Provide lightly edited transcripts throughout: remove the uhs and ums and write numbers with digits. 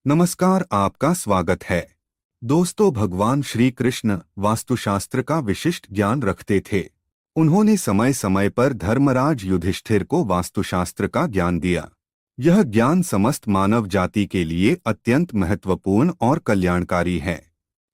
नमस्कार, आपका स्वागत है। दोस्तों, भगवान श्री कृष्ण वास्तुशास्त्र का विशिष्ट ज्ञान रखते थे। उन्होंने समय समय पर धर्मराज युधिष्ठिर को वास्तुशास्त्र का ज्ञान दिया। यह ज्ञान समस्त मानव जाति के लिए अत्यंत महत्वपूर्ण और कल्याणकारी है।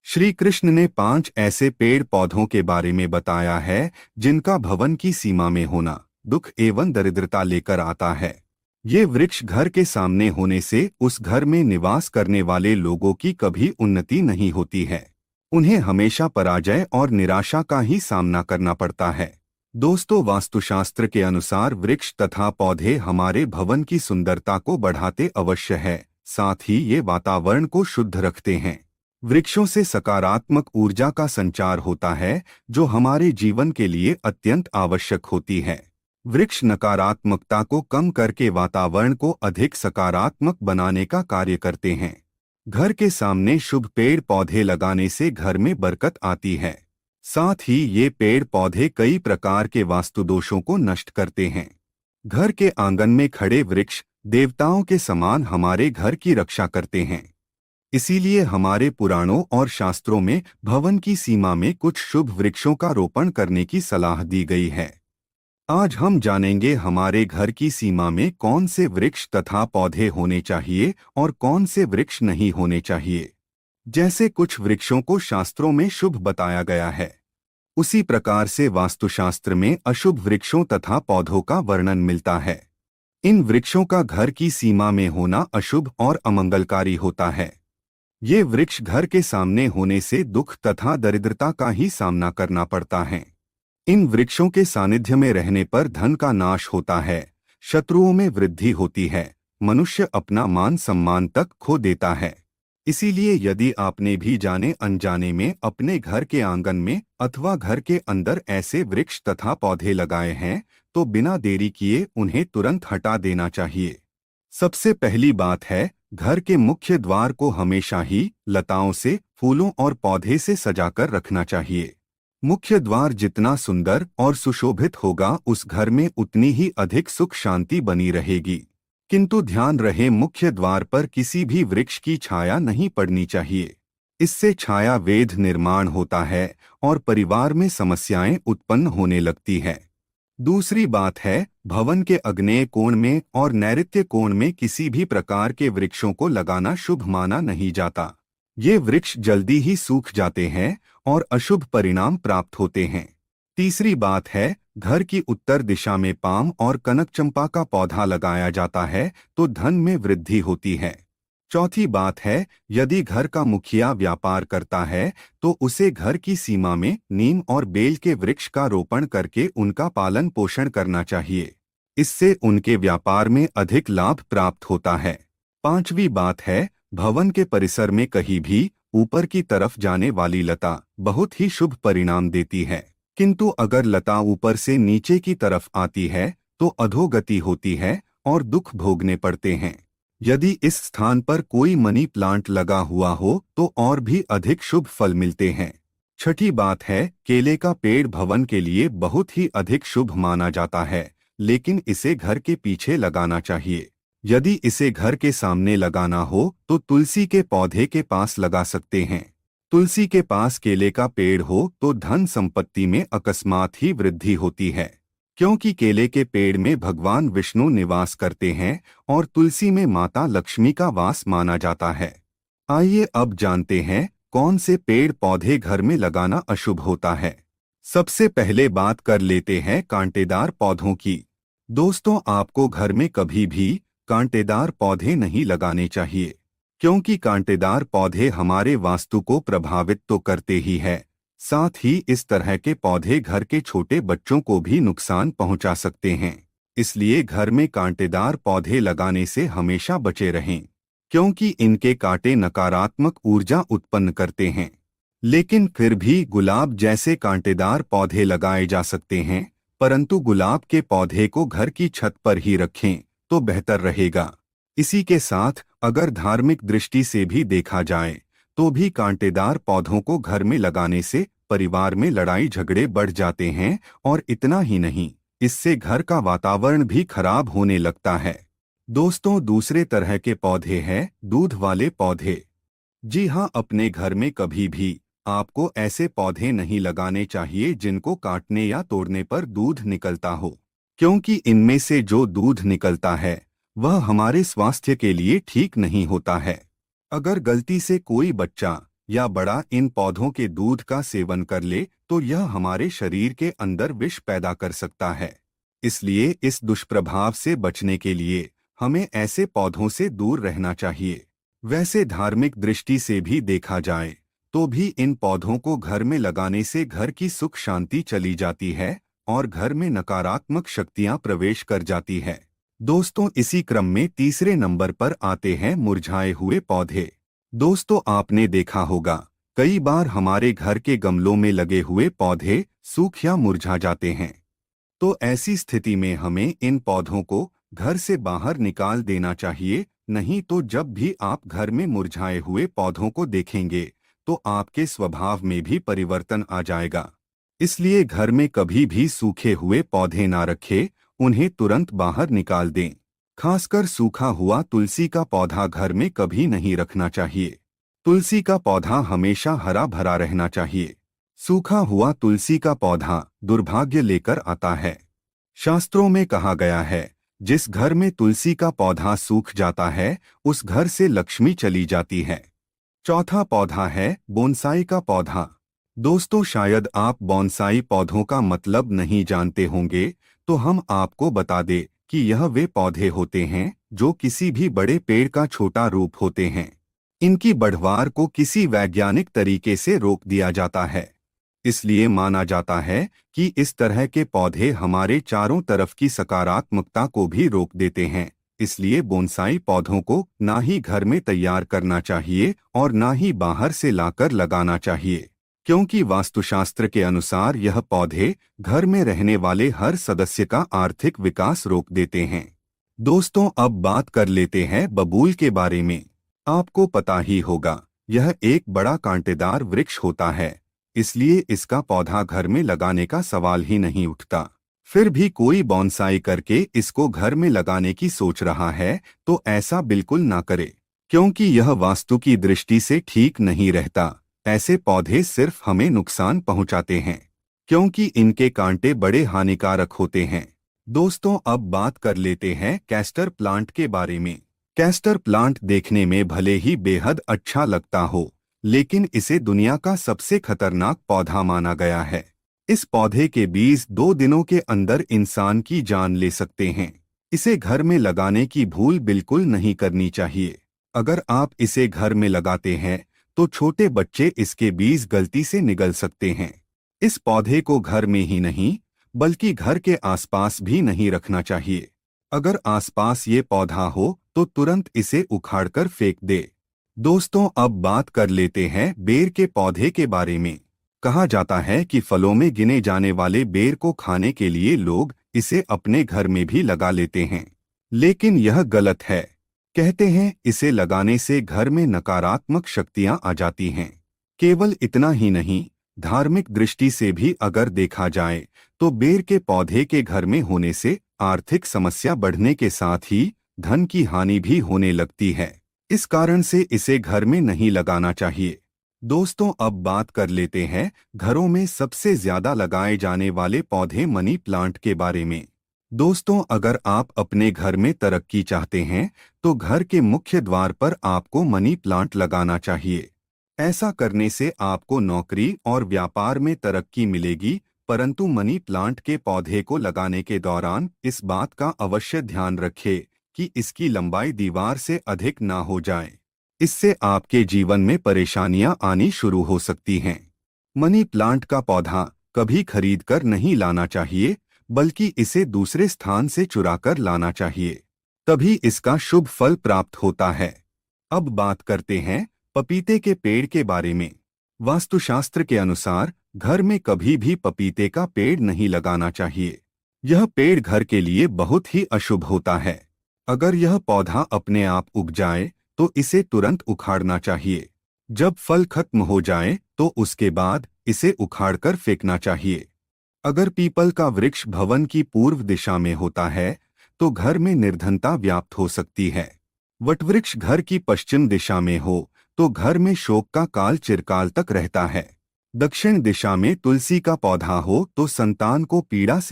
श्री कृष्ण ने 5 ऐसे पेड़ पौधों के बारे में बताया है जिनका भवन की सीमा में होना दुख एवं दरिद्रता लेकर आता है। ये वृक्ष घर के सामने होने से उस घर में निवास करने वाले लोगों की कभी उन्नति नहीं होती है। उन्हें हमेशा पराजय और निराशा का ही सामना करना पड़ता है। दोस्तों, वास्तुशास्त्र के अनुसार वृक्ष तथा पौधे हमारे भवन की सुंदरता को बढ़ाते अवश्य है, साथ ही ये वातावरण को शुद्ध रखते हैं। वृक्षों से सकारात्मक ऊर्जा का संचार होता है, जो हमारे जीवन के लिए अत्यंत आवश्यक होती है। वृक्ष नकारात्मकता को कम करके वातावरण को अधिक सकारात्मक बनाने का कार्य करते हैं। घर के सामने शुभ पेड़ पौधे लगाने से घर में बरकत आती है। साथ ही ये पेड़ पौधे कई प्रकार के वास्तु दोषों को नष्ट करते हैं। घर के आंगन में खड़े वृक्ष देवताओं के समान हमारे घर की रक्षा करते हैं। इसीलिए हमारे पुराणों और शास्त्रों में भवन की सीमा में कुछ शुभ वृक्षों का रोपण करने की सलाह दी गई है। आज हम जानेंगे हमारे घर की सीमा में कौन से वृक्ष तथा पौधे होने चाहिए और कौन से वृक्ष नहीं होने चाहिए। जैसे कुछ वृक्षों को शास्त्रों में शुभ बताया गया है, उसी प्रकार से वास्तुशास्त्र में अशुभ वृक्षों तथा पौधों का वर्णन मिलता है। इन वृक्षों का घर की सीमा में होना अशुभ और अमंगलकारी होता है। ये वृक्ष घर के सामने होने से दुख तथा दरिद्रता का ही सामना करना पड़ता है। इन वृक्षों के सानिध्य में रहने पर धन का नाश होता है, शत्रुओं में वृद्धि होती है, मनुष्य अपना मान सम्मान तक खो देता है। इसीलिए यदि आपने भी जाने अनजाने में अपने घर के आंगन में अथवा घर के अंदर ऐसे वृक्ष तथा पौधे लगाए हैं, तो बिना देरी किए उन्हें तुरंत हटा देना चाहिए। सबसे पहली बात है, घर के मुख्य द्वार को हमेशा ही लताओं से, फूलों और पौधे से सजाकर रखना चाहिए। मुख्य द्वार जितना सुंदर और सुशोभित होगा, उस घर में उतनी ही अधिक सुख शांति बनी रहेगी। किंतु ध्यान रहे, मुख्य द्वार पर किसी भी वृक्ष की छाया नहीं पड़नी चाहिए। इससे छाया वेध निर्माण होता है और परिवार में समस्याएं उत्पन्न होने लगती है। दूसरी बात है, भवन के आग्नेय कोण में और नैऋत्य कोण में किसी भी प्रकार के वृक्षों को लगाना शुभ माना नहीं जाता। ये वृक्ष जल्दी ही सूख जाते हैं और अशुभ परिणाम प्राप्त होते हैं। तीसरी बात है, घर की उत्तर दिशा में पाम और कनकचंपा का पौधा लगाया जाता है तो धन में वृद्धि होती है। चौथी बात है, यदि घर का मुखिया व्यापार करता है तो उसे घर की सीमा में नीम और बेल के वृक्ष का रोपण करके उनका पालन पोषण करना चाहिए। इससे उनके व्यापार में अधिक लाभ प्राप्त होता है। पांचवी बात है, भवन के परिसर में कहीं भी ऊपर की तरफ जाने वाली लता बहुत ही शुभ परिणाम देती है, किंतु अगर लता ऊपर से नीचे की तरफ आती है तो अधोगति होती है और दुख भोगने पड़ते हैं। यदि इस स्थान पर कोई मनी प्लांट लगा हुआ हो तो और भी अधिक शुभ फल मिलते हैं। छठी बात है, केले का पेड़ भवन के लिए बहुत ही अधिक शुभ माना जाता है, लेकिन इसे घर के पीछे लगाना चाहिए। यदि इसे घर के सामने लगाना हो तो तुलसी के पौधे के पास लगा सकते हैं। तुलसी के पास केले का पेड़ हो तो धन संपत्ति में अकस्मात ही वृद्धि होती है, क्योंकि केले के पेड़ में भगवान विष्णु निवास करते हैं और तुलसी में माता लक्ष्मी का वास माना जाता है। आइए अब जानते हैं कौन से पेड़ पौधे घर में लगाना अशुभ होता है। सबसे पहले बात कर लेते हैं कांटेदार पौधों की। दोस्तों, आपको घर में कभी भी कांटेदार पौधे नहीं लगाने चाहिए, क्योंकि कांटेदार पौधे हमारे वास्तु को प्रभावित तो करते ही है, साथ ही इस तरह के पौधे घर के छोटे बच्चों को भी नुकसान पहुंचा सकते हैं। इसलिए घर में कांटेदार पौधे लगाने से हमेशा बचे रहें, क्योंकि इनके कांटे नकारात्मक ऊर्जा उत्पन्न करते हैं। लेकिन फिर भी गुलाब जैसे कांटेदार पौधे लगाए जा सकते हैं, परंतु गुलाब के पौधे को घर की छत पर ही रखें तो बेहतर रहेगा। इसी के साथ अगर धार्मिक दृष्टि से भी देखा जाए तो भी कांटेदार पौधों को घर में लगाने से परिवार में लड़ाई झगड़े बढ़ जाते हैं, और इतना ही नहीं, इससे घर का वातावरण भी खराब होने लगता है। दोस्तों, दूसरे तरह के पौधे हैं दूध वाले पौधे। जी हाँ, अपने घर में कभी भी आपको ऐसे पौधे नहीं लगाने चाहिए जिनको काटने या तोड़ने पर दूध निकलता हो, क्योंकि इनमें से जो दूध निकलता है वह हमारे स्वास्थ्य के लिए ठीक नहीं होता है। अगर गलती से कोई बच्चा या बड़ा इन पौधों के दूध का सेवन कर ले तो यह हमारे शरीर के अंदर विष पैदा कर सकता है। इसलिए इस दुष्प्रभाव से बचने के लिए हमें ऐसे पौधों से दूर रहना चाहिए। वैसे धार्मिक दृष्टि से भी देखा जाए तो भी इन पौधों को घर में लगाने से घर की सुख शांति चली जाती है और घर में नकारात्मक शक्तियां प्रवेश कर जाती है। दोस्तों, इसी क्रम में तीसरे नंबर पर आते हैं मुरझाए हुए पौधे। दोस्तों, आपने देखा होगा कई बार हमारे घर के गमलों में लगे हुए पौधे सूख या मुरझा जाते हैं। तो ऐसी स्थिति में हमें इन पौधों को घर से बाहर निकाल देना चाहिए, नहीं तो जब भी आप घर में मुरझाए हुए पौधों को देखेंगे तो आपके स्वभाव में भी परिवर्तन आ जाएगा। इसलिए घर में कभी भी सूखे हुए पौधे ना रखें, उन्हें तुरंत बाहर निकाल दें। खासकर सूखा हुआ तुलसी का पौधा घर में कभी नहीं रखना चाहिए। तुलसी का पौधा हमेशा हरा भरा रहना चाहिए। सूखा हुआ तुलसी का पौधा दुर्भाग्य लेकर आता है। शास्त्रों में कहा गया है, जिस घर में तुलसी का पौधा सूख जाता है उस घर से लक्ष्मी चली जाती है। चौथा पौधा है बोनसाई का पौधा। दोस्तों, शायद आप बोनसाई पौधों का मतलब नहीं जानते होंगे, तो हम आपको बता दें कि यह वे पौधे होते हैं जो किसी भी बड़े पेड़ का छोटा रूप होते हैं। इनकी बढ़वार को किसी वैज्ञानिक तरीके से रोक दिया जाता है। इसलिए माना जाता है कि इस तरह के पौधे हमारे चारों तरफ की सकारात्मकता को भी रोक देते हैं। इसलिए बोनसाई पौधों को ना ही घर में तैयार करना चाहिए और ना ही बाहर से लाकर लगाना चाहिए, क्योंकि वास्तुशास्त्र के अनुसार यह पौधे घर में रहने वाले हर सदस्य का आर्थिक विकास रोक देते हैं। दोस्तों, अब बात कर लेते हैं बबूल के बारे में। आपको पता ही होगा, यह एक बड़ा कांटेदार वृक्ष होता है, इसलिए इसका पौधा घर में लगाने का सवाल ही नहीं उठता। फिर भी कोई बोनसाई करके इसको घर में लगाने की सोच रहा है तो ऐसा बिल्कुल ना करे, क्योंकि यह वास्तु की दृष्टि से ठीक नहीं रहता। ऐसे पौधे सिर्फ हमें नुकसान पहुंचाते हैं, क्योंकि इनके कांटे बड़े हानिकारक होते हैं। दोस्तों, अब बात कर लेते हैं कैस्टर प्लांट के बारे में। कैस्टर प्लांट देखने में भले ही बेहद अच्छा लगता हो, लेकिन इसे दुनिया का सबसे खतरनाक पौधा माना गया है। इस पौधे के बीज 2 दिनों के अंदर इंसान की जान ले सकते हैं। इसे घर में लगाने की भूल बिल्कुल नहीं करनी चाहिए। अगर आप इसे घर में लगाते हैं तो छोटे बच्चे इसके बीज गलती से निगल सकते हैं। इस पौधे को घर में ही नहीं बल्कि घर के आसपास भी नहीं रखना चाहिए। अगर आसपास ये पौधा हो तो तुरंत इसे उखाड़कर फेंक दे। दोस्तों, अब बात कर लेते हैं बेर के पौधे के बारे में। कहा जाता है कि फलों में गिने जाने वाले बेर को खाने के लिए लोग इसे अपने घर में भी लगा लेते हैं, लेकिन यह गलत है। कहते हैं इसे लगाने से घर में नकारात्मक शक्तियां आ जाती हैं। केवल इतना ही नहीं, धार्मिक दृष्टि से भी अगर देखा जाए तो बेर के पौधे के घर में होने से आर्थिक समस्या बढ़ने के साथ ही धन की हानि भी होने लगती है। इस कारण से इसे घर में नहीं लगाना चाहिए। दोस्तों, अब बात कर लेते हैं घरों में सबसे ज्यादा लगाए जाने वाले पौधे मनी प्लांट के बारे में। दोस्तों, अगर आप अपने घर में तरक्की चाहते हैं तो घर के मुख्य द्वार पर आपको मनी प्लांट लगाना चाहिए। ऐसा करने से आपको नौकरी और व्यापार में तरक्की मिलेगी, परंतु मनी प्लांट के पौधे को लगाने के दौरान इस बात का अवश्य ध्यान रखें कि इसकी लंबाई दीवार से अधिक ना हो जाए। इससे आपके जीवन में परेशानियां आनी शुरू हो सकती हैं। मनी प्लांट का पौधा कभी खरीदकर नहीं लाना चाहिए, बल्कि इसे दूसरे स्थान से चुराकर लाना चाहिए, तभी इसका शुभ फल प्राप्त होता है। अब बात करते हैं पपीते के पेड़ के बारे में। वास्तुशास्त्र के अनुसार घर में कभी भी पपीते का पेड़ नहीं लगाना चाहिए। यह पेड़ घर के लिए बहुत ही अशुभ होता है। अगर यह पौधा अपने आप उग जाए तो इसे तुरंत उखाड़ना चाहिए। जब फल खत्म हो जाए तो उसके बाद इसे उखाड़कर फेंकना चाहिए। अगर पीपल का वृक्ष भवन की पूर्व दिशा में होता है तो घर में निर्धनता व्याप्त हो सकती है। वटवृक्ष घर की पश्चिम दिशा में हो तो घर में शोक का काल चिरकाल तक रहता है। दक्षिण दिशा में तुलसी का पौधा हो तो संतान को पीड़ा सह